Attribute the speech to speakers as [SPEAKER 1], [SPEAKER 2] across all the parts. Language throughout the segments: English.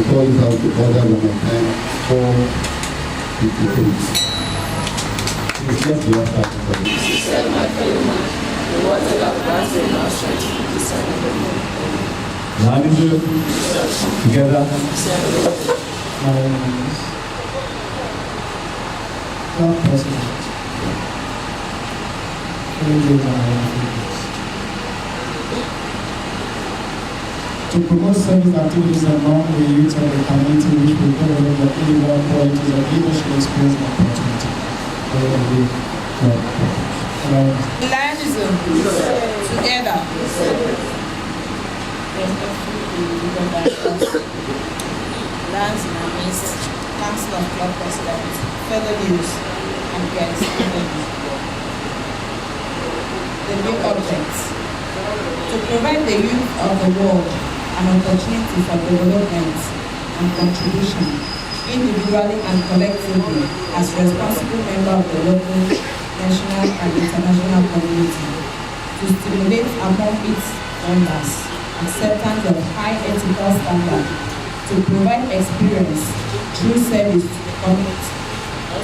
[SPEAKER 1] call this out the order number 10-4-53. Please let's be up for this.
[SPEAKER 2] She said, my fellow man, the water that plants in our strength is
[SPEAKER 3] Together.
[SPEAKER 4] Club President. To promote service activities among the youth of the community which will develop the individual qualities of leadership experience and opportunity.
[SPEAKER 5] Liaison. Together. Lands in our midst, Council of Club Presidents, fellow youths, and guests. The new objects: to provide the youth of the world an opportunity for development and contribution, individually and collectively, as responsible member of the local, national, and international community, to stimulate among its members acceptance of high ethical standards, to provide experience through service to the community,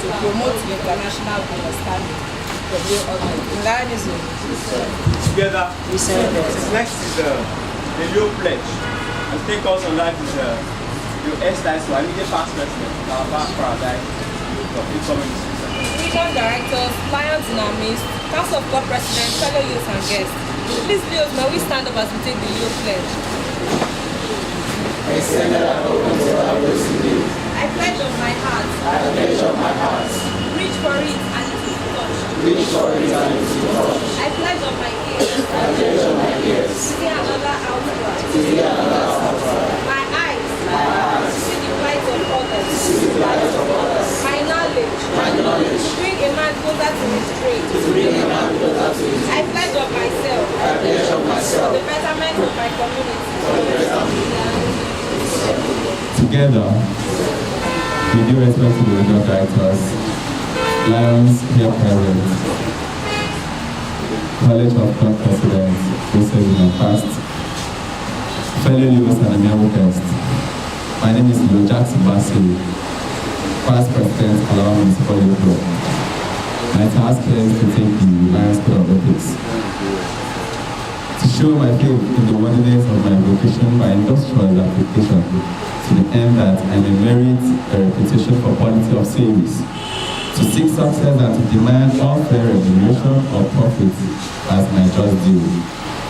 [SPEAKER 5] to promote international understanding.
[SPEAKER 6] Together, next is the new pledge. And take us on that is your hairstyle, so I need a past president, our past paradise of the community.
[SPEAKER 5] Regional directors, lions in our midst, Council of Club Presidents, fellow youths and guests. Please, Leos, may we stand up as we take the youth pledge? I pledge of my heart. Reach for it and it is touched. I pledge of my ears. See another outcry. My eyes. See the plight of others. My knowledge. Bring a man closer to his dream. I pledge of myself. For the betterment of my community.
[SPEAKER 3] Together, with due respect to the regional directors, Lions here present, College of Club Presidents, who serve in our past, fellow youths and amiable guests. My name is Leo Jackson Bassey, past President of our Municipal Youth Club. My task here is to take the Lions Code of Ethics, to show my faith in the worthiness of my vocation by industrial application, to the end that I may merit a reputation for quality of service, to seek success and to demand all fair remuneration or profit as my just due,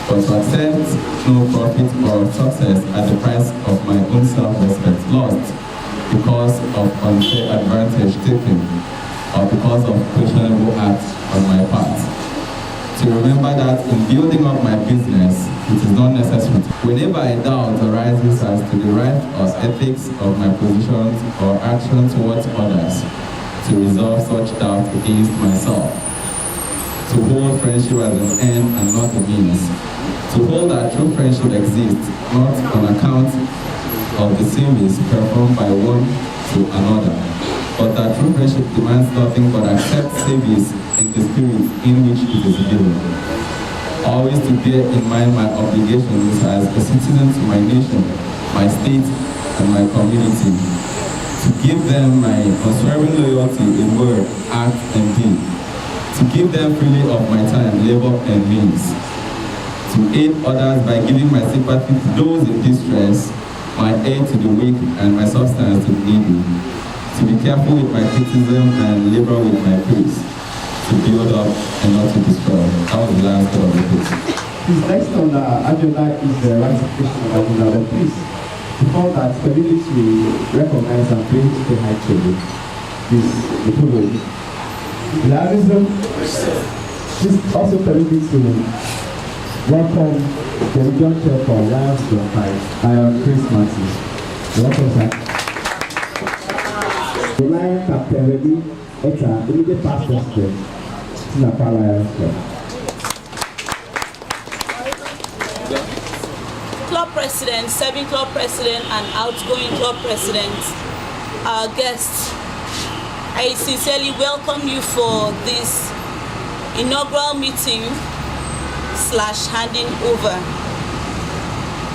[SPEAKER 3] but to accept no profit or success at the price of my own self-respect lost because of unfair advantage taken or because of questionable acts on my part. To remember that in building up my business, it is not necessary. Whenever a doubt arises as to the right or ethics of my positions or action towards others, to resolve such doubt against myself. To hold friendship as an end and not a means. To hold that true friendship exists not on account of the service performed by one to another, but that true friendship demands nothing but accept service in the spirit in which it is given. Always to bear in mind my obligations as a citizen to my nation, my state, and my community. To give them my unswerving loyalty in word, act, and deed. To give them freely of my time, labor, and means. To aid others by giving my sympathy to those in distress, my aid to the weak, and my substance to the needy. To be careful with my criticism and labor with my praise. To build up and not to destroy. That was the last part of the piece.
[SPEAKER 1] Please, next on agenda is the ratification of agenda. Please, before that, permit to recognize and bring to the high table this the following. Liaison, please also permit me to welcome the region chair for Lions Club 5, Iron Chris Martin. Welcome, sir. The Lion Captain Ready, Eta, immediate past president, Sinapa Lions Club.
[SPEAKER 7] Club president, serving club president, and outgoing club president, our guests, I sincerely welcome you for this inaugural meeting / handing over.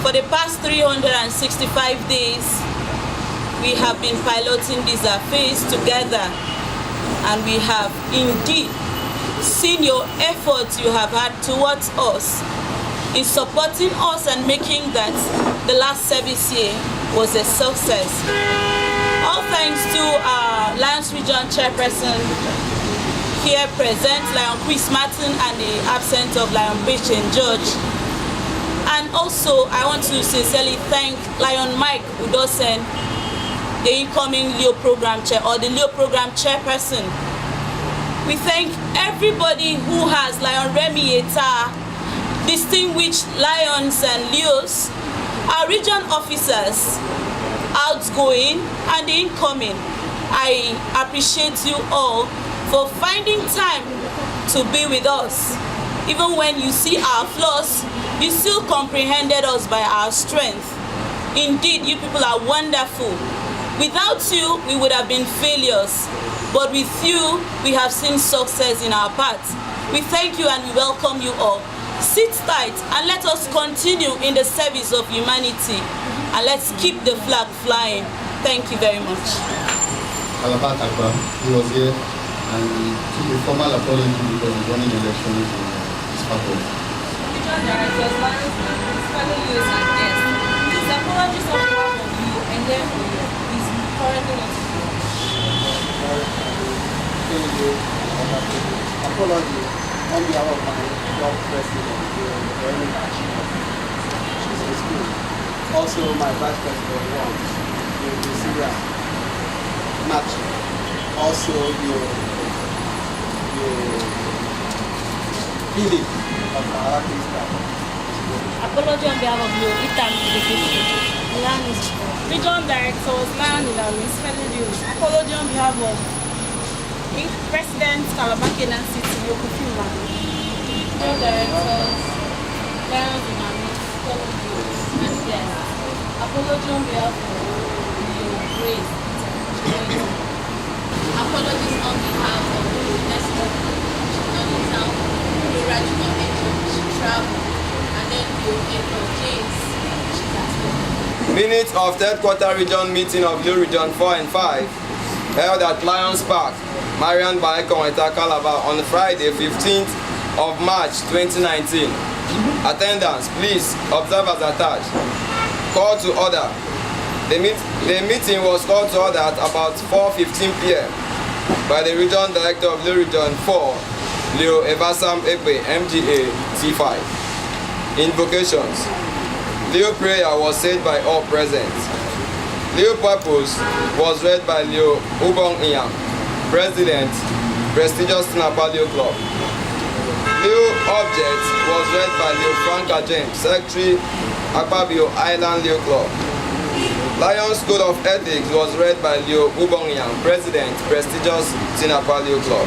[SPEAKER 7] For the past 365 days, we have been piloting this phase together, and we have indeed seen your efforts you have had towards us in supporting us and making that the last service year was a success. All thanks to our Lions Region Chairperson here present, Lion Chris Martin, and the absence of Lion Bichin George. And also, I want to sincerely thank Lion Mike Udosen, the incoming Leo Program Chair, or the Leo Program Chairperson. We thank everybody who has Lion Remy Eta, distinguished Lions and Leos, our region officers, outgoing and incoming. I appreciate you all for finding time to be with us. Even when you see our flaws, you still comprehended us by our strength. Indeed, you people are wonderful. Without you, we would have been failures. But with you, we have seen success in our path. We thank you and we welcome you all. Sit tight and let us continue in the service of humanity. And let's keep the flag flying. Thank you very much.
[SPEAKER 8] Calabar Takba, he was here and took a formal apology because he's running elections in his purpose.
[SPEAKER 2] Regional directors, Lions, fellow youths and guests, his apologies on behalf of you and therefore is currently not
[SPEAKER 9] apology on behalf of my club president, she's in school. Also my vice president, the Syria match. Also your Philip of our staff.
[SPEAKER 2] apology on behalf of your Itan Regional Directors, Lion Miss Fellow Youth, apology on behalf of President Calabar Kenan City, Yokufima. Regional Directors, Lions Fellow Youth, and guests, apology on behalf of your Grace. Apologies on behalf of the Esther, she's not in town, the Rajima Angel, she traveled, and then the April James, she's at home.
[SPEAKER 10] Minutes of third quarter region meeting of Blue Region 4 and 5 held at Lions Park, Marian Baekonweta, Calabar on Friday, 15th of March 2019. Attendance, please observe as attached. Call to order. The meeting was called to order at about 4:15 p.m. by the Region Director of Blue Region 4, Leo Evasam Ekpe, MGA T5. Invocations. Leo prayer was said by all present. Leo purpose was read by Leo Ubong Iyang, President, prestigious Tinapa Leo Club. Leo object was read by Leo Franka James, Secretary, Akpabio Island Leo Club. Lion School of Ethics was read by Leo Ubongyang, President, prestigious Tinapa Leo Club.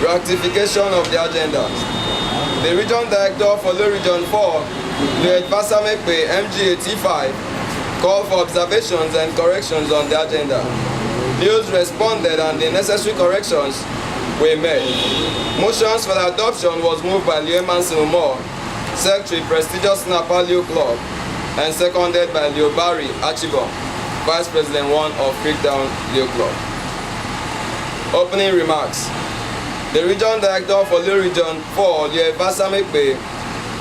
[SPEAKER 10] Ratification of the agenda. The Region Director for Leo Region 4, Leo Edvasamekpe, MGA T5, called for observations and corrections on the agenda. Leos responded and the necessary corrections were made. Motions for the adoption was moved by Leo Manson Umar, Secretary, prestigious Tinapa Leo Club, and seconded by Leo Barry Achibong, Vice President 1 of Creekdown Leo Club. Opening remarks. The Region Director for Leo Region 4, Leo Vasamekbe,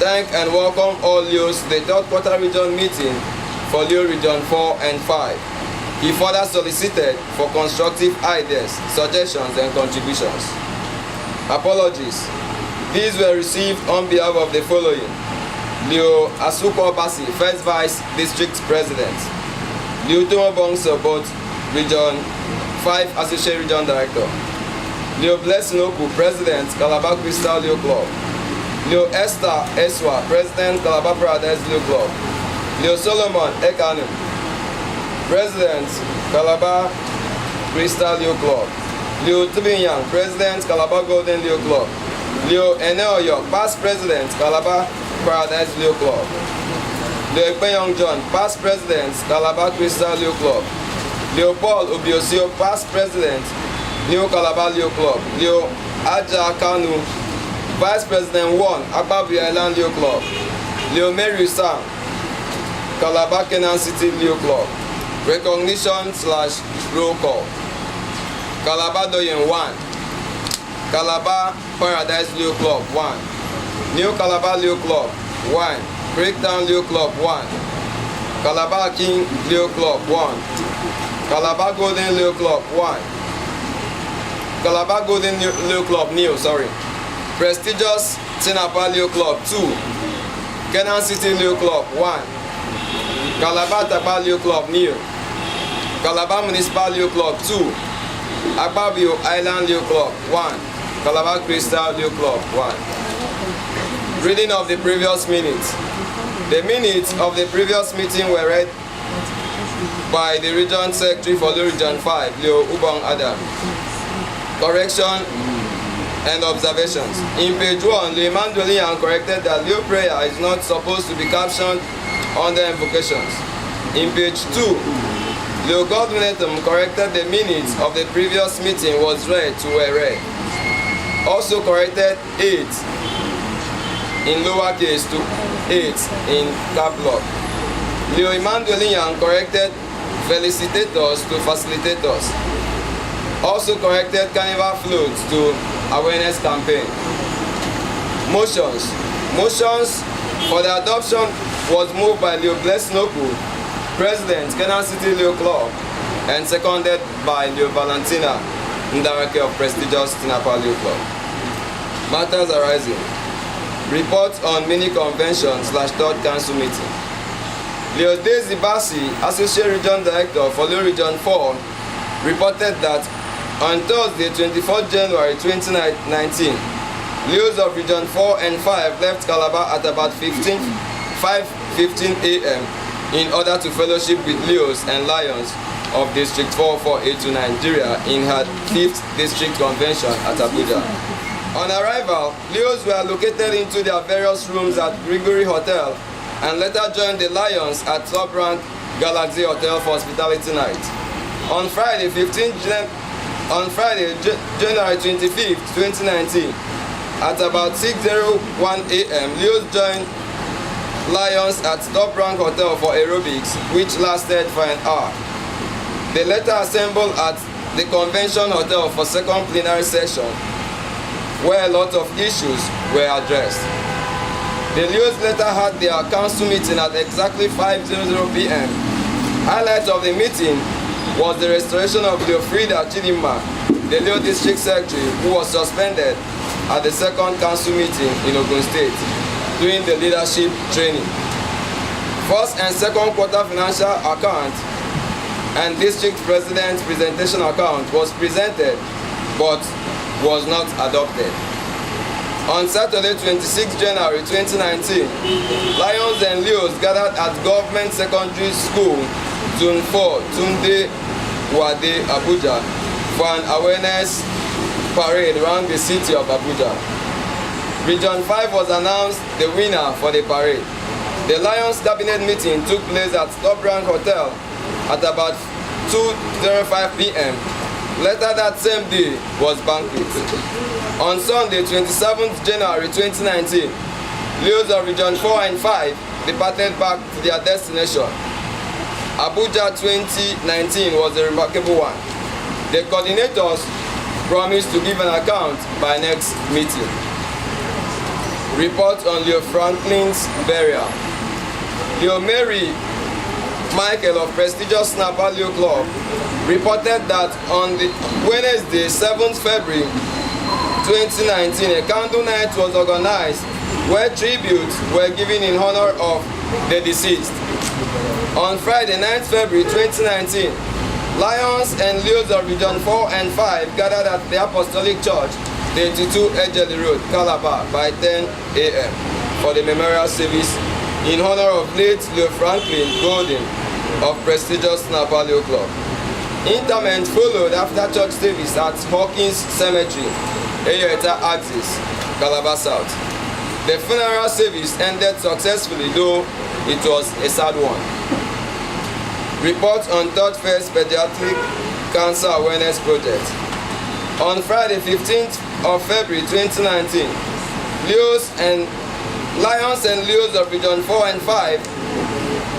[SPEAKER 10] thank and welcome all Leos to the third quarter region meeting for Leo Region 4 and 5. He further solicited for constructive ideas, suggestions, and contributions. Apologies. These were received on behalf of the following: Leo Asuko Basi, First Vice District President; Leo Tomobong Sobot, Region 5 Associate Region Director; Leo Blessing Oku, President, Calabar Crystal Leo Club; Leo Esther Eswa, President, Calabar Paradise Leo Club; Leo Solomon Ekanu, President, Calabar Crystal Leo Club; Leo Tubinyang, President, Calabar Golden Leo Club; Leo Eneoyo, Past President, Calabar Paradise Leo Club; Leo Ekpenyong John, Past President, Calabar Crystal Leo Club; Leo Paul Obiosio, Past President, New Calabar Leo Club; Leo Aja Kanu, Vice President 1, Akpabi Island Leo Club; Leo Mary Sam, Calabar Kenan City Leo Club; Recognition/roll call. Calabar Doyen 1. Calabar Paradise Leo Club 1. New Calabar Leo Club 1. Breakdown Leo Club 1. Calabar King Leo Club 1. Calabar Golden Leo Club 1. Calabar Golden Leo Club New, Prestigious Tinapa Leo Club 2. Kenan City Leo Club 1. Calabar Tapa Leo Club New. Calabar Municipal Leo Club 2. Akpabio Island Leo Club 1. Calabar Crystal Leo Club 1. Reading of the previous minutes. The minutes of the previous meeting were read by the Region Secretary for the Region 5, Leo Ubong Adam. Correction and observations. In page 1, Leo Mandolian corrected that Leo prayer is not supposed to be captioned under invocations. In page 2, Leo Godwinatum corrected the minutes of the previous meeting was read to were read. Also corrected 8 in lowercase to 8 in cap lock. Leo Emmanuelian corrected felicitators to facilitators. Also corrected carnival floats to awareness campaign. Motions. Motions for the adoption was moved by Leo Blesnoku, President, Kenan City Leo Club, and seconded by Leo Valentina, Director of Prestigious Tinapa Leo Club. Matters arising. Report on mini convention/third council meeting. Leo Daisy Bassi, Associate Region Director for Leo Region 4, reported that on Thursday, 24th January 2019, Leos of Region 4 and 5 left Calabar at about 5:15 a.m. in order to fellowship with Leos and Lions of District 448 to Nigeria in her 5th District Convention at Abuja. On arrival, Leos were located into their various rooms at Gregory Hotel and later joined the Lions at top rank Galaxy Hotel for hospitality night. On Friday, January 25th, 2019, at about 6:01 a.m., Leos joined Lions at top rank Hotel for aerobics, which lasted for an hour. They later assembled at the Convention Hotel for second plenary session, where a lot of issues were addressed. The Leos later had their council meeting at exactly 5:00 p.m. Highlight of the meeting was the restoration of Leo Frida Chidima, the Leo District Secretary, who was suspended at the second council meeting in Ogun State during the leadership training. First and second quarter financial account and district president's presentation account was presented but was not adopted. On Saturday, 26 January 2019, Lions and Leos gathered at Government Secondary School, Zone 4, Tunde Wade, Abuja, for an awareness parade around the city of Abuja. Region 5 was announced the winner for the parade. The Lions Cabinet meeting took place at Top Rank Hotel at about 2:05 p.m. Later that same day was banquet. On Sunday, 27th January 2019, Leos of Region 4 and 5 departed back to their destination. Abuja 2019 was a remarkable one. The coordinators promised to give an account by next meeting. Report on Leo Franklin's burial. Leo Mary Michael of prestigious Snapper Leo Club reported that on the Wednesday, 7th February 2019, a candle night was organized where tributes were given in honor of the deceased. On Friday, 9th February 2019, Lions and Leos of Region 4 and 5 gathered at the Apostolic Church, 32 Ejeli Road, Calabar, by 10 a.m. for the memorial service in honor of late Leo Franklin Golden of prestigious Snapper Leo Club. Interment followed after church service at Hawkins Cemetery, Eyota Axis, Calabar South. The funeral service ended successfully, though it was a sad one. Report on Third Phase Pediatric Cancer Awareness Project. On Friday, 15th of February 2019, Leos and Lions and Leos of Region 4 and 5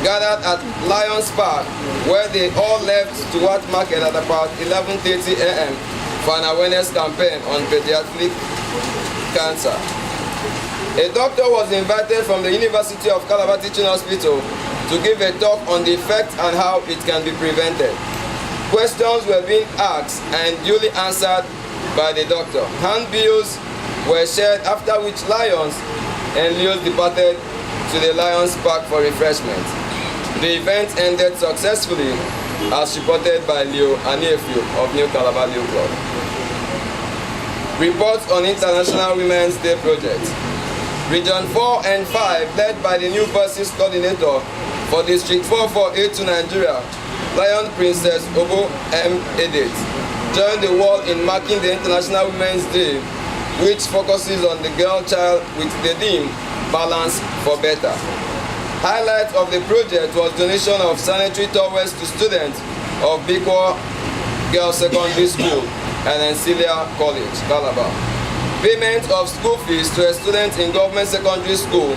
[SPEAKER 10] gathered at Lions Park, where they all left to Wat Market at about 11:30 a.m. for an awareness campaign on pediatric cancer. A doctor was invited from the University of Calabar Teaching Hospital to give a talk on the effect and how it can be prevented. Questions were being asked and duly answered by the doctor. Handbills were shared, after which Lions and Leos departed to the Lions Park for refreshment. The event ended successfully, as reported by Leo Aniefiu of New Calabar Leo Club. Reports on International Women's Day Project. Region 4 and 5, led by the new buses coordinator for District 4482 Nigeria, Lion Princess Obo M. Edith, joined the world in marking the International Women's Day, which focuses on the girl child with the theme Balance for Better. Highlight of the project was donation of sanitary towels to students of Bikwa Girls Secondary School and Encilia College, Calabar. Payment of school fees to a student in Government Secondary School,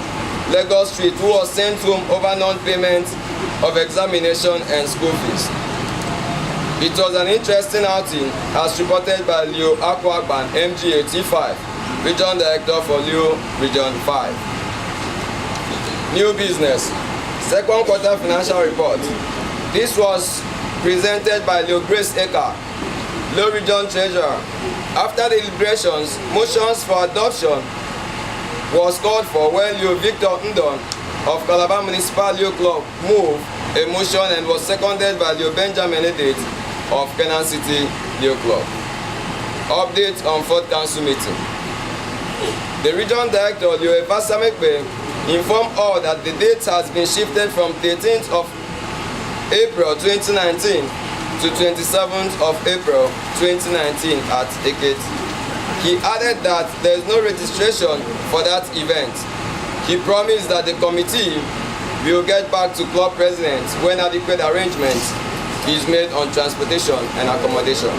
[SPEAKER 10] Lagos Street, who was sent home over non-payment of examination and school fees. It was an interesting outing, as reported by Leo Akwagban, MGA T5, Region Director for Leo Region 5. New business. Second quarter financial report. This was presented by Leo Grace Eka, Leo Region Treasurer. After the deliberations, motions for adoption was called for when Leo Victor Ndon of Calabar Municipal Leo Club moved a motion and was seconded by Leo Benjamin Edith of Kenan City Leo Club. Update on 4th Council meeting. The Region Director, Leo Evasamekbe, informed all that the date has been shifted from 13th of April 2019 to 27th of April 2019 at Eket. He added that there is no registration for that event. He promised that the committee will get back to club presidents when adequate arrangements is made on transportation and accommodation.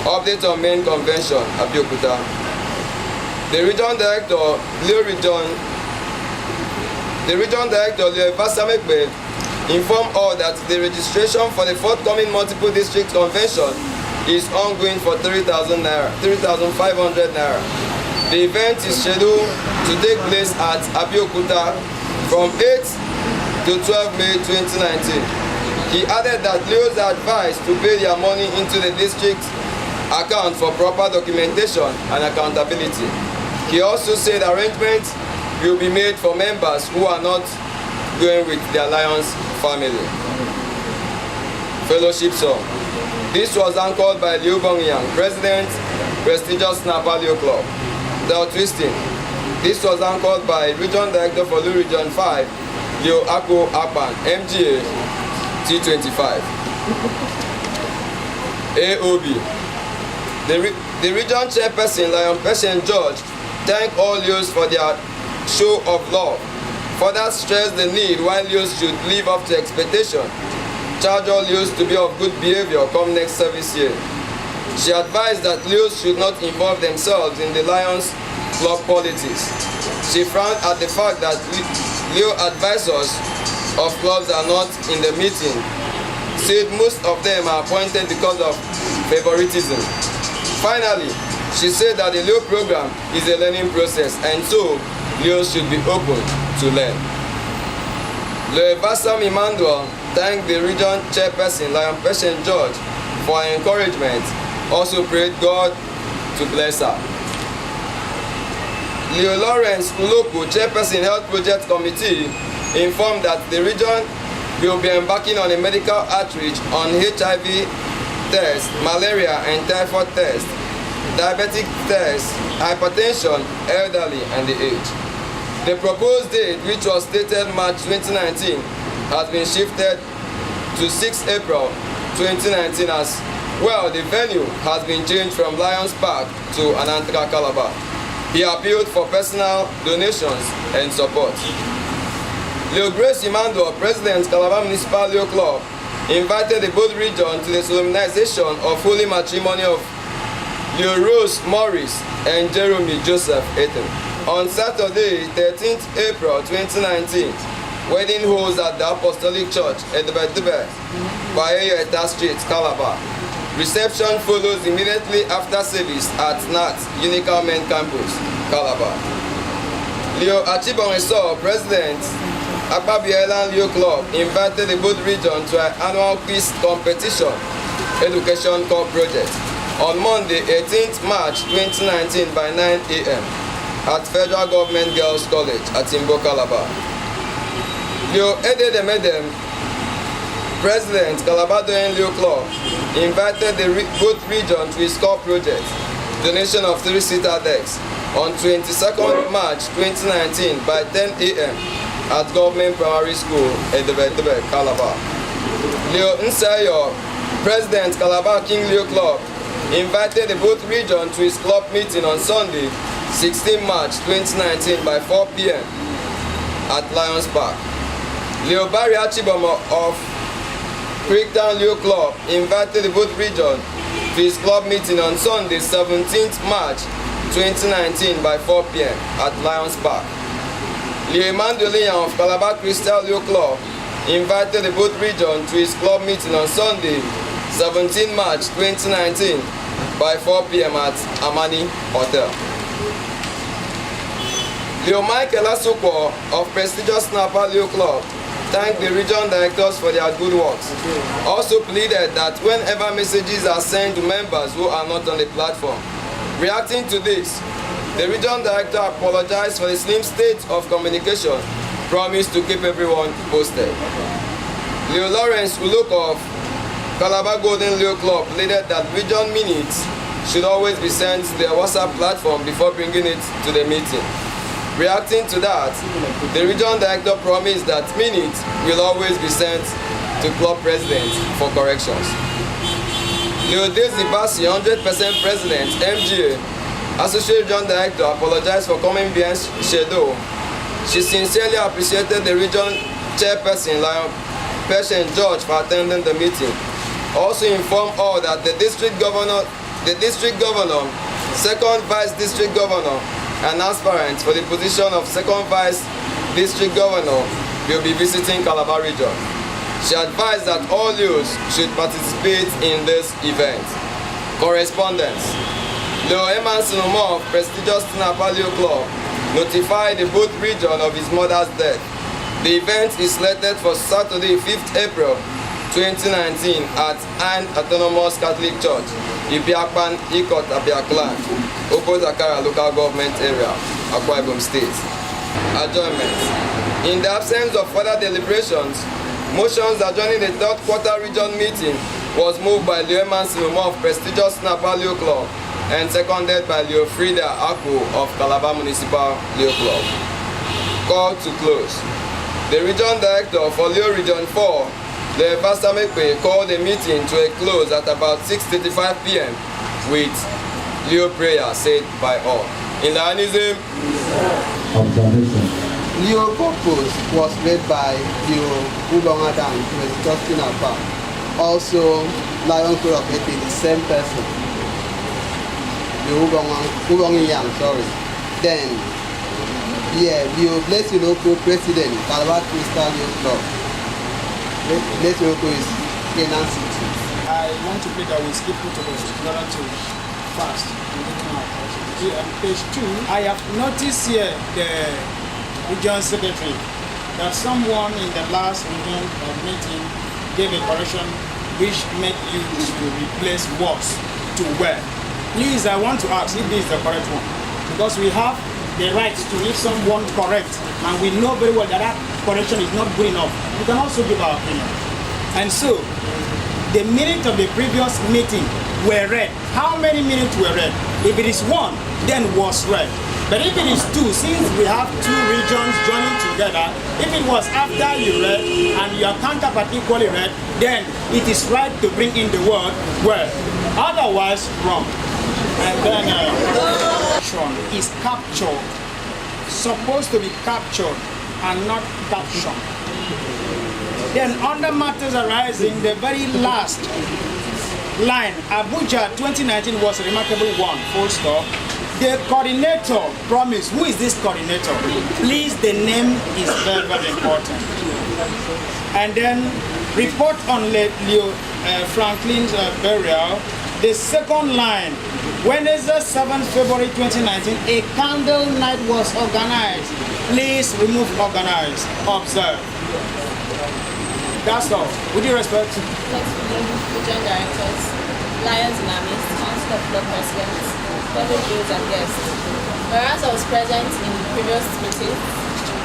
[SPEAKER 10] Update on main convention, Abeokuta. The Region Director, Leo Evasamekbe, informed all that the registration for the forthcoming multiple district convention is ongoing for 3,500 naira. The event is scheduled to take place at Abeokuta from 8 to 12 May 2019. He added that Leos are advised to pay their money into the district account for proper documentation and accountability. He also said arrangements will be made for members who are not going with their Lions family. Fellowship song. This was anchored by Liu Bongyang, President, prestigious Napa Leo Club. The Twisting. This was anchored by Region Director for Leo Region 5, Leo Ako Apan, MGA T25. AOB. The Region Chairperson, Lion Patient George, thanked all Leos for their show of love. Further stressed the need why Leos should live up to expectation. Charge all Leos to be of good behavior come next service year. She advised that Leos should not involve themselves in the Lions Club politics. She frowned at the fact that Leo advisors of clubs are not in the meeting, said most of them are appointed because of favoritism. Finally, she said that the Leo program is a learning process, and so Leos should be open to learn. Leo Vasam Emmanuel thanked the region chairperson, Lion Patient George, for her encouragement. Also prayed God to bless her. Leo Lawrence Uloko, chairperson Health Project Committee, informed that the region will be embarking on a medical outreach on HIV test, malaria and typhoid test, diabetic test, hypertension, elderly and the aged. The proposed date, which was stated March 2019, has been shifted to 6 April 2019 as well. The venue has been changed from Lions Park to Anantra Calabar. He appealed for personal donations and support. Leo Grace Emmanuel, President, Calabar Municipal Leo Club, invited the both region to the solemnization of holy matrimony of Leo Rose Morris and Jeremy Joseph Eaton. On Saturday, 13th April 2019, wedding holds at the Apostolic Church at Dube, Bayeta Street, Calabar. Reception follows immediately after service at NAT, Unical Main Campus, Calabar. Leo Achibongeso, President, Akpabiela Leo Club, invited the both region to an annual quiz competition, Education Corps project, on Monday, 18th March 2019 by 9 a.m. at Federal Government Girls College at Imbo, Calabar. Leo Ededemedem, President, Calabadoan Leo Club, invited the both region to his core project, donation of 3-seater decks, on 22nd March 2019 by 10 a.m. at Government Primary School at Dube, Calabar. Leo Nsayo, President, Calabar King Leo Club, invited the both region to his club meeting on Sunday, 16 March 2019 by 4 p.m. at Lions Park. Leo Barry Achibomo of Creektown Leo Club invited the both region to his club meeting on Sunday, 17th March 2019 by 4 p.m. at Lions Park. Leo Mandolian of Calabar Crystal Leo Club invited the both region to his club meeting on Sunday, 17 March 2019 by 4 p.m. at Amani Hotel. Leo Michael Asukwo of prestigious Snapper Leo Club thanked the region directors for their good works. Also pleaded that whenever messages are sent to members who are not on the platform. Reacting to this, the region director apologized for the slim state of communication, promised to keep everyone posted. Leo Lawrence Uloko of Calabar Golden Leo Club pleaded that region minutes should always be sent to their WhatsApp platform before bringing it to the meeting. Reacting to that, the region director promised that minutes will always be sent to club president for corrections. Leo Daisy Bassi, 100% president, MGA, associate region director, apologized for coming behind schedule. She sincerely appreciated the region chairperson, Lion Patient George, for attending the meeting. Also informed all that the district governor, second vice district governor, and aspirants for the position of second vice district governor will be visiting Calabar region. She advised that all youths should participate in this event. Correspondence. Leo Emanson Omo of prestigious Snapper Leo Club notified the both region of his mother's death. The event is slated for Saturday, 5th April 2019 at An Autonomous Catholic Church, Ibiakpan, Ikot, Abiaklan, Opozakara Local Government Area, Akwa Ibom State. Adjournment. In the absence of further deliberations, motions adjourning the third quarter region meeting was moved by Leo Emanson of prestigious Snapper Leo Club and seconded by Leo Frida Aku of Calabar Municipal Leo Club. Call to close. The region director for Leo Region 4, Leo Vasamekwe, called the meeting to a close at about 6:35 p.m. with Leo prayer said by all. In Lionism,
[SPEAKER 1] Observation.
[SPEAKER 9] Leo purpose was read by Leo Ubongadan, who is Justin Abba. Also, Lion Club of Ete, the same person. Leo Ubongiyang, sorry. Then, Leo Bless Local President, Calabar Crystal Leo Club. Bless Local is Kenan City.
[SPEAKER 11] I want to play that we skip to the in order to fast. Page 2, I have noticed here the region secretary that someone in the last region meeting gave a correction which made you to replace was to where. Please, I want to ask if this is the correct one, because we have the right to leave someone correct and we know very well that that correction is not good enough. We can also give our opinion. And so, the minutes of the previous meeting were read. How many minutes were read? If it is 1, then was read. But if it is 2, since we have 2 regions joining together, if it was after you read and your counterpart equally read, then it is right to bring in the word where. Otherwise, wrong. And then is captured, supposed to be captured and not captioned. Then under matters arising, the very last line, Abuja 2019 was a remarkable one, full stop. The coordinator promised. Who is this coordinator? Please, the name is very, very important. And then report on Leo Franklin's burial. The second line, Wednesday, 7th February 2019, a candle night was organized. Please remove organized. Observe. That's all. With due respect.
[SPEAKER 7] Region directors, Lions in our midst, Council of Club Presidents, fellow viewers and guests. Whereas I was present in the previous meeting,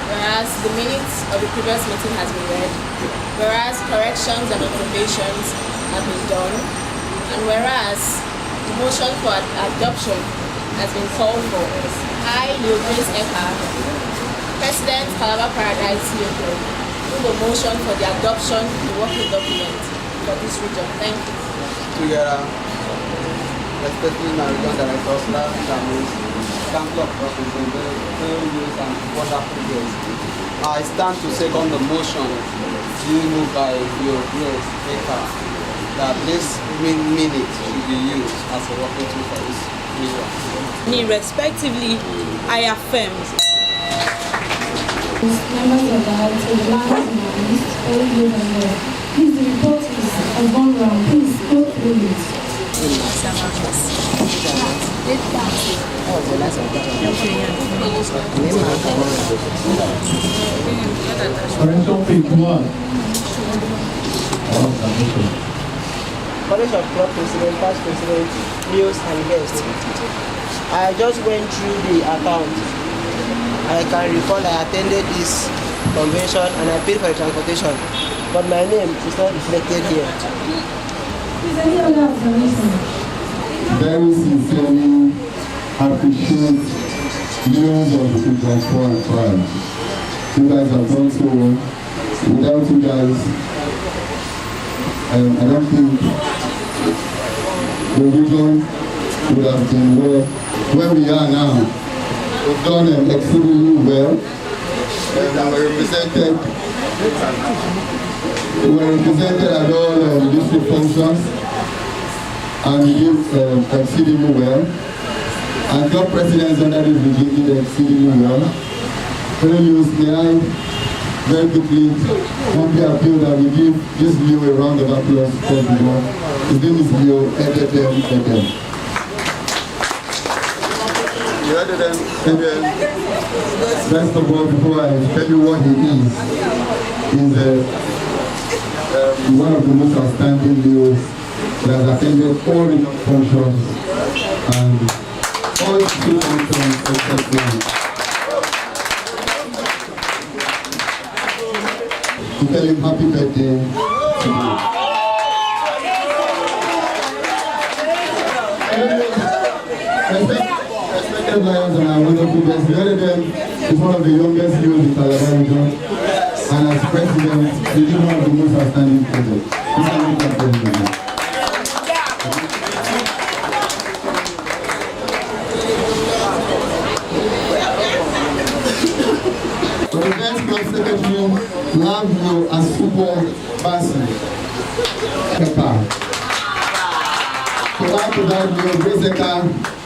[SPEAKER 7] whereas the minutes of the previous meeting has been read, whereas corrections and observations have been done, and whereas the motion for adoption has been called for, I, Grace Eka, President Calabar Paradise Club, move the motion for the adoption of the working document for this region. Thank you.
[SPEAKER 9] Together, respecting my region directors, Council of Representatives, and wonderful guests, I stand to second the motion due moved by your Grace Eka that this minute should be used as a working tool for this region.
[SPEAKER 7] Respectively, I affirm.
[SPEAKER 2] Members of the House, the Lions in our midst, fellow viewers and guests. Please, the report has gone round. Please, go through it.
[SPEAKER 1] Correction page 1.
[SPEAKER 12] College of Club President, Past President, News and Guests. I just went through the account. I can recall I attended this convention and I paid for the transportation, but my name is not reflected here.
[SPEAKER 2] Is any other observation?
[SPEAKER 3] Very sincerely appreciate millions of the people and 4 and 5. You guys have done so well. Without you guys, I don't think the region would have been where we are now. We've done exceedingly well. We were represented at all district functions, and we did exceedingly well. And club presidents under this regime did exceedingly well. May I very quickly humbly appeal that we give this Leo a round of applause for the work. His name is Leo Edem. First of all, before I tell you what he is one of the most outstanding Leos that has attended all the functions and all the school functions except one. To tell him happy birthday today. Respected Lions and our wonderful guests, the other day is one of the youngest youths in Calabar region, and as president, he did one of the most outstanding projects. For the next club secretary, we have you as football Basi. So after that, Grace Eka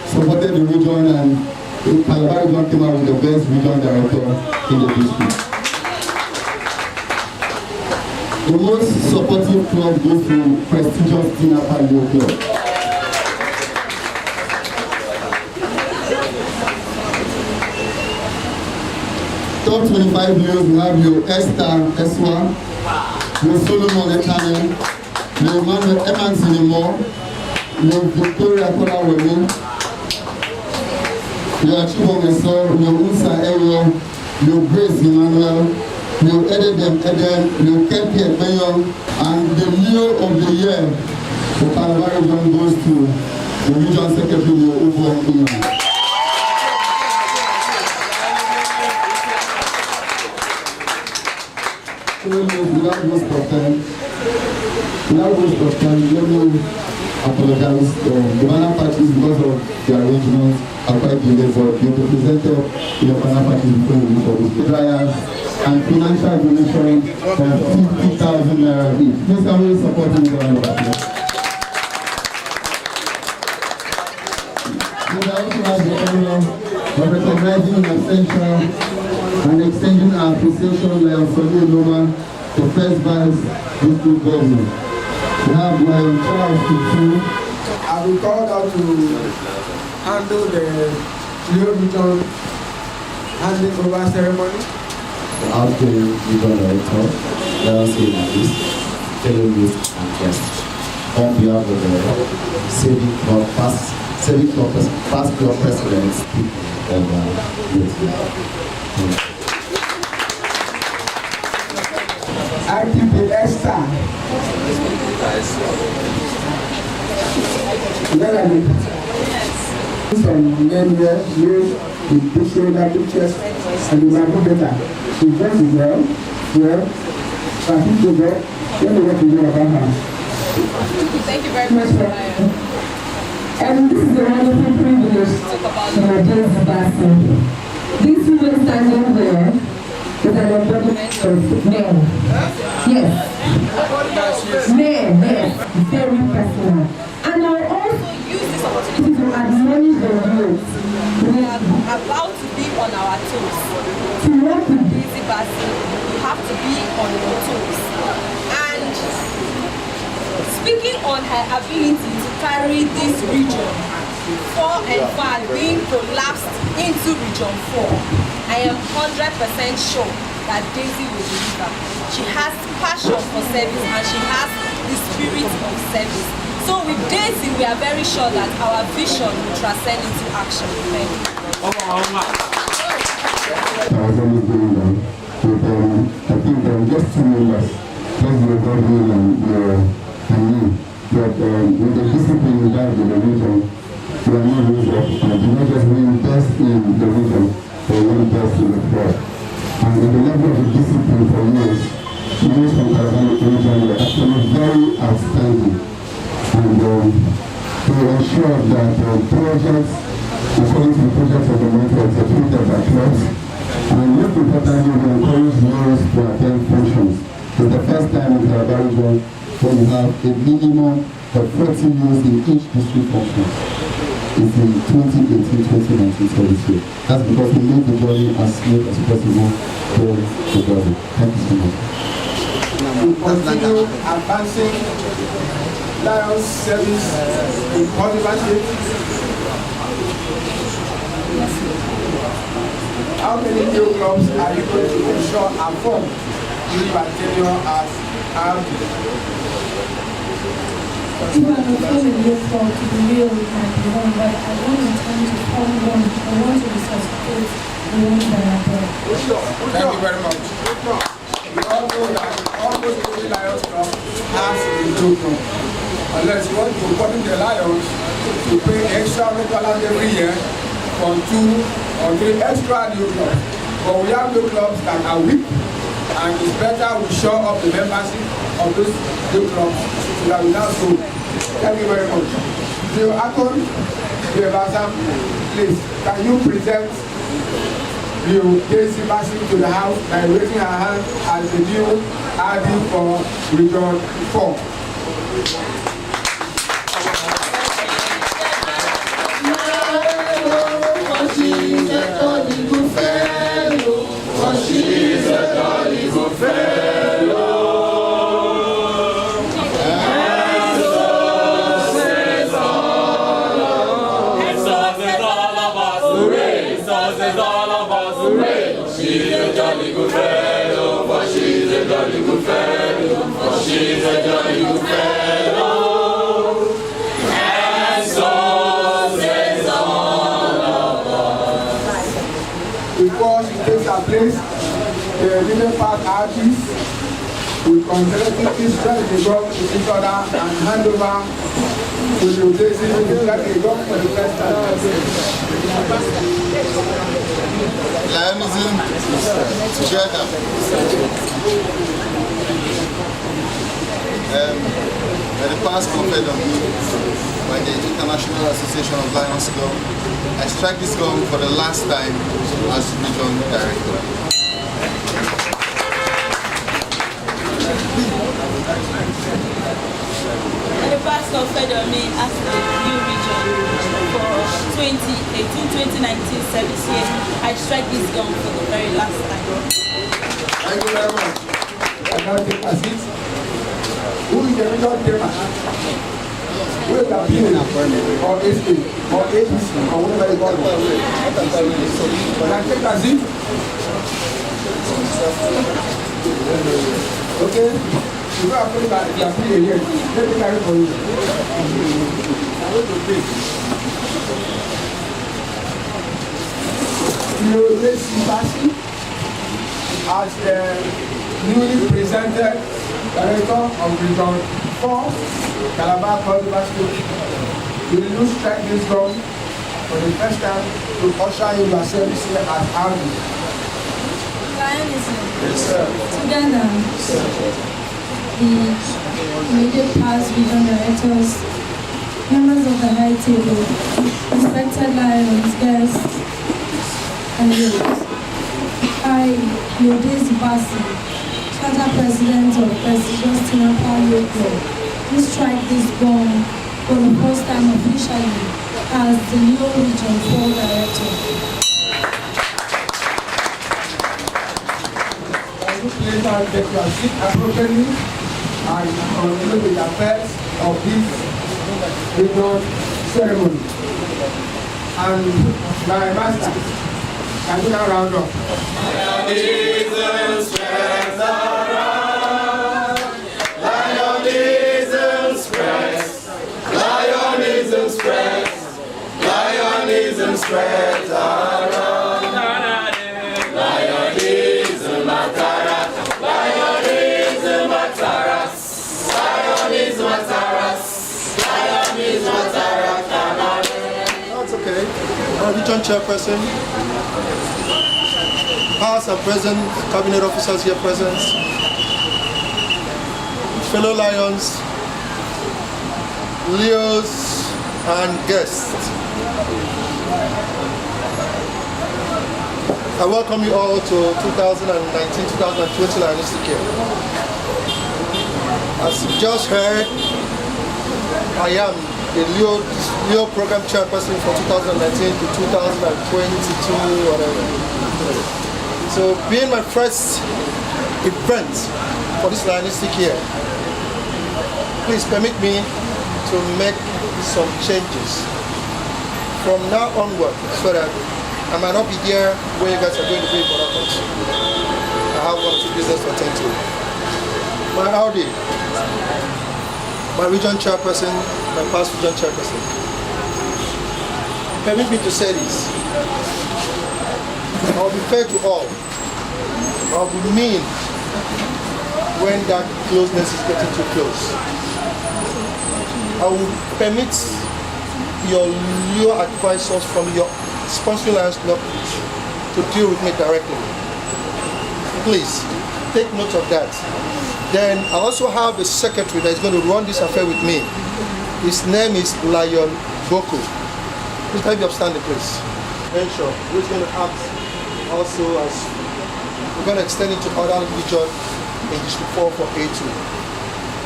[SPEAKER 3] supported the region, and Calabar region came out with the best region director in the district. The most supportive club goes to prestigious Tina Palio Club. Top 25 years, we have your Esther Eswa, your Solomon Etanen, your Emmanuel Emansinimo, your Victoria Kola Women, your Chibomeso, your Unsa Eyo, your Grace Emmanuel, your Eden, your Kepi Edmayon, and the Leo of the Year for Calabar region goes to the Region Secretary, your Ubo Ian. Without most of time, let me apologize. The banner parties, because of the arrangements, are quite delayed, but you represented in the banner parties before you for this. Trials and financial donation of 50,000 naira each. Please can we support the banner parties?
[SPEAKER 1] We also have the honor of recognizing in absentia and extending our appreciation Lion Sonny Noma, the first vice district governor. We have Lion Charles Kitu.
[SPEAKER 13] I will call out to handle the Leo Region handing over ceremony.
[SPEAKER 1] The outgoing regional director, Lion Sonny, fellow youth and guests. On behalf of the Civic Club past club presidents of youth.
[SPEAKER 13] IPP Esther. Some men here use the big shoulder, big chest, and the man better. She dressed well, but I think the girl, let me what to do about her.
[SPEAKER 2] Thank you very much for that.
[SPEAKER 14] And this is a wonderful privilege for James Bassi. This woman standing there is an embodiment of men. Yes. Men, yes. Very personal. And I also use this opportunity to admonish the youth.
[SPEAKER 2] We are about to be on our toes.
[SPEAKER 14] To work with
[SPEAKER 2] Daisy Bassi, you have to be on your toes. And speaking on her ability to carry this region 4 and 5 being collapsed into region 4, I am 100% sure that Daisy will deliver. She has passion for service and she has the spirit of service. So with Daisy, we are very sure that our vision will transcend into action. Thank you.
[SPEAKER 1] I think just 2 members, just the government and me, but with the discipline we have in the region, we are not losing up. And do not just win best in the region, but win best in the club. And with the level of the discipline for years from Calabar region were actually very outstanding. And to ensure that projects, according to the projects of the month, are executed by clubs. And most importantly, we encourage youth to attend functions. It's the first time in Calabar region when we have a minimum of 40 youths in each district function. It's in 2018-2019 service year. That's because we made the journey as smooth as possible for the government. Thank you so much.
[SPEAKER 13] We continue advancing Lion's service in Calabar. How many new clubs are you going to ensure and form during your tenure as RD?
[SPEAKER 14] If I am going to look for to be real with my one, but I want in time to form one. I want to resuscitate the one that I have.
[SPEAKER 13] Thank you very much. We all know that almost every Lions club has a new club. Unless you want to put in the Lions to pay extra balance every year for 2 or 3 extra new clubs. But we have new clubs that are weak, and it's better we show up the membership of those new clubs so that we now go. Thank you very much. Dear Akon, dear Basam, please, can you present you Daisy Bassi to the house by raising her hand as the new RD for Region 4.
[SPEAKER 14] She's a jolly good fellow. She's a jolly good fellow. And so says all of us. And so says all of us. Hooray! So says all of us. Hooray! She's a jolly good fellow. For she's a jolly good fellow. For she's a jolly good fellow. And so says all of us.
[SPEAKER 13] Before she takes her place, the leading part artists will conservatively spread the drum to each other and hand over to the Daisy to spread the drum for the first time.
[SPEAKER 8] Lionism together. By the past conferred on me by the International Association of Lions Club, I strike this gong for the last time as region director.
[SPEAKER 7] And the past conferred on me as the new region region for 2018-2019 service year. I strike this gong for the very last time.
[SPEAKER 13] Thank you very much. I now take a seat. Who is the regional chairman? Who is the PA or SA or APC or whatever you call it? Can I take a seat? Okay. You go and put it at the PA here. Let me carry for you. I want to pay. You raise sympathy as the newly presented Director of Region 4, Calabar Cultural State. Will you strike this gong for the first time to usher in your service here at Audi?
[SPEAKER 15] Lionism.
[SPEAKER 13] Yes, sir.
[SPEAKER 15] Together, the immediate past region directors, members of the high table, respected lions, guests, and youth. I, Yodis Basi, Charter President of prestigious Tinapa Local, who strike this gong for the first time officially as the new Region 4 Director.
[SPEAKER 13] Please take your seat appropriately and continue with the affairs of this region ceremony. And my master, can you now round up?
[SPEAKER 14] Lionism spreads around. Lionism spreads. Lionism spreads. Lionism spreads around. Lionism ataras. Lionism ataras. Lionism ataras. Lionism ataras.
[SPEAKER 8] That's okay. Our region chairperson, past and present cabinet officers here present, fellow lions, Leos, and guests. I welcome you all to 2019-2020 Lionistic year. As you just heard, I am the Leo program chairperson for 2019 to 2022, whatever. So being my first event for this Lionistic year, please permit me to make some changes from now onward so that I might not be there where you guys are going to be for that. I have one or two business to attend to. My Audi, my region chairperson, my past region chairperson. Permit me to say this. I'll be fair to all. I'll be mean when that closeness is getting too close. I will permit your advisors from your sponsoring Lions Club to deal with me directly. Please, take note of that. Then I also have a secretary that is going to run this affair with me. His name is Lion Boko. Please can you upstand the place. Ensure who's going to act also as we're going to extend it to other regions in District 4 for A2.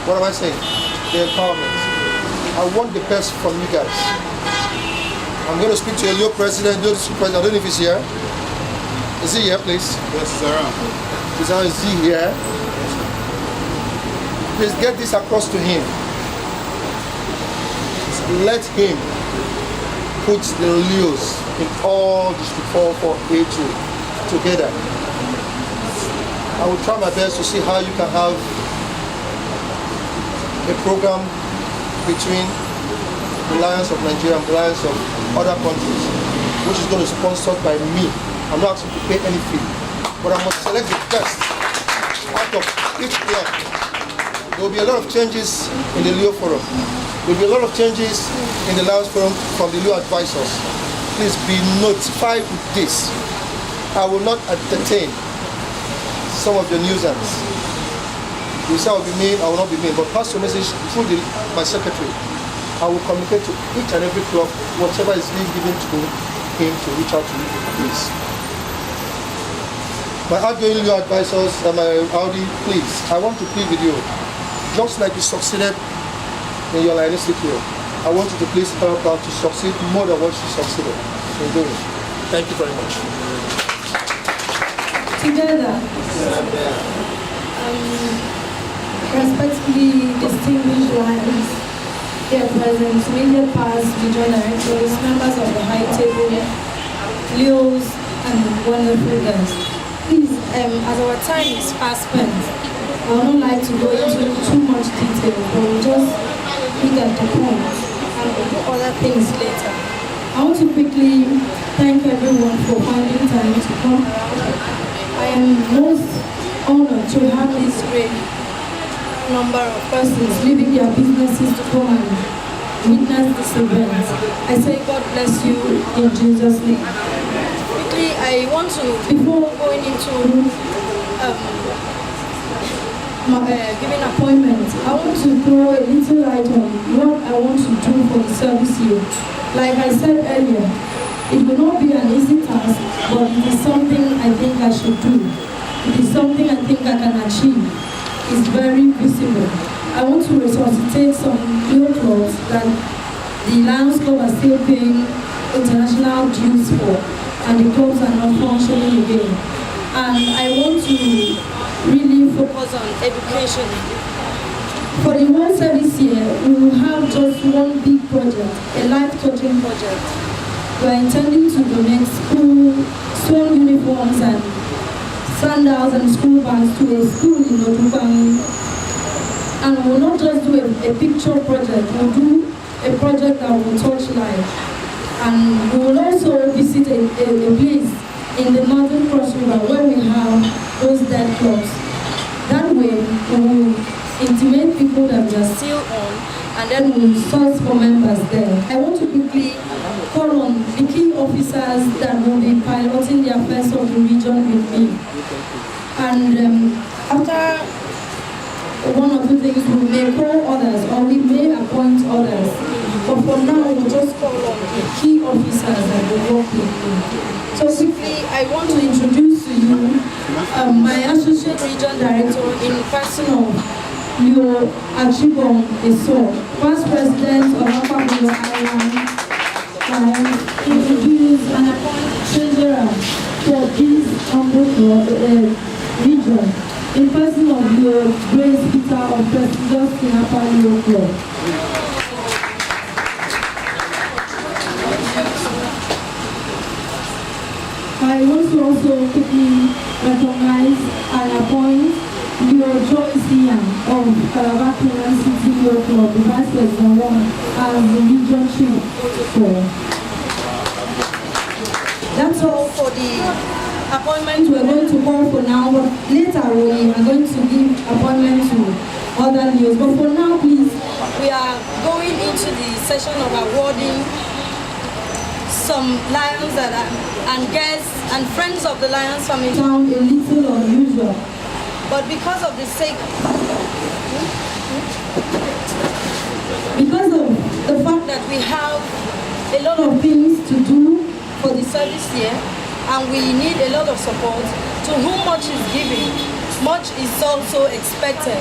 [SPEAKER 8] What am I saying? The empowerment. I want the best from you guys. I'm going to speak to your president, I don't know if he's here. Is he here, please?
[SPEAKER 16] Yes, sir.
[SPEAKER 8] Is he here? Please get this across to him. Let him put the Leos in all District 4 for A2 together. I will try my best to see how you can have a program between the Lions of Nigeria and the Lions of other countries, which is going to be sponsored by me. I'm not asking to pay any fee, but I must select the best out of each club. There will be a lot of changes in the Leo Forum. There will be a lot of changes in the Lions Forum from the Leo advisors. Please be notified with this. I will not entertain some of your nuisance. You say I will be mean, I will not be mean, but pass your message through my secretary. I will communicate to each and every club whatever is being given to him to reach out to you, please. My outgoing Leo advisors and my Audi, please, I want to plead with you. Just like you succeeded in your Lionistic year, I I want you to please help her to succeed more than what she succeeded in doing. Thank you very much.
[SPEAKER 15] Together, respectfully distinguished lions, dear present, immediate past, regional directors, members of the high table, Leos, and wonderful guests. Please, as our time is fast spent, I would not like to go into too much detail, but we'll just look at the points and we'll do other things later. I want to quickly thank everyone for finding time to come around. I am most honored to have this great number of persons leaving their businesses to come and witness this event. I say God bless you in Jesus' name. Quickly, I want to, before going into giving appointments, I want to throw a little light on what I want to do for the service here. Like I said earlier, it will not be an easy task, but it is something I think I should do. It is something I think I can achieve. It's very visible. I want to resuscitate some new clubs that the Lions Club are still paying international dues for, and the clubs are not functioning again. And I want to really focus on education. For the whole service year, we will have just one big project, a life-touching project. We are intending to donate school uniforms and sandals and school bags to a school in Odubangi. And we will not just do a picture project, we will do a project that will touch life. And we will also visit a place in the Northern Cross River where we have those dead clubs. That way, we will intimate people that we are still on, and then we will source for members there. I want to quickly call on the key officers that will be piloting the affairs of the region with me. And after one or two things, we may call others or we may appoint others. But for now, we'll just call on the key officers that will work with me. So quickly, I want to introduce to you my Associate Region Director in person of Leo Achibong Eso, Past President of Upper River Island, introduce and appoint treasurer for this humble region in person of Leo Grace Peter of President in Upper Leo Club. I want to also quickly recognize and appoint Leo Joyce Ian of Calabar City Leo Club, the Vice President 1, as the region chief. That's all for the appointment we're going to call for now, but later we are going to give appointment to other Leos. But for now, please, we are going into the session of awarding some lions that are, and guests and friends of the Lions family. Sound a little unusual, but because of the sake, because of the fact that we have a lot of things to do for the service here, and we need a lot of support, to whom much is given, much is also expected.